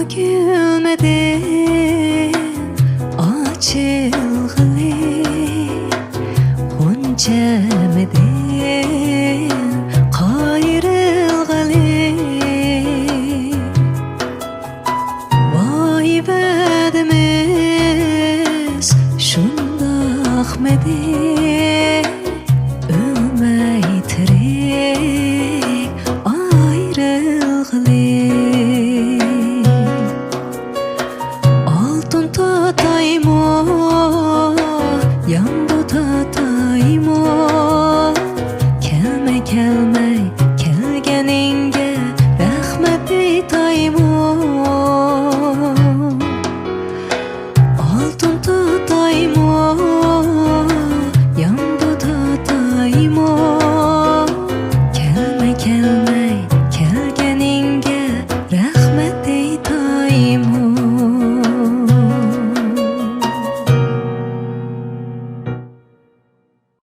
gülmedim açılgılı Huncemedim kayrılgılı Vay bedimiz şundaq medim Ölmey tirik ayrılgılı Altın tataymo Yandı tataymo Kelme kelme kelgeninge Rahmet deytaymo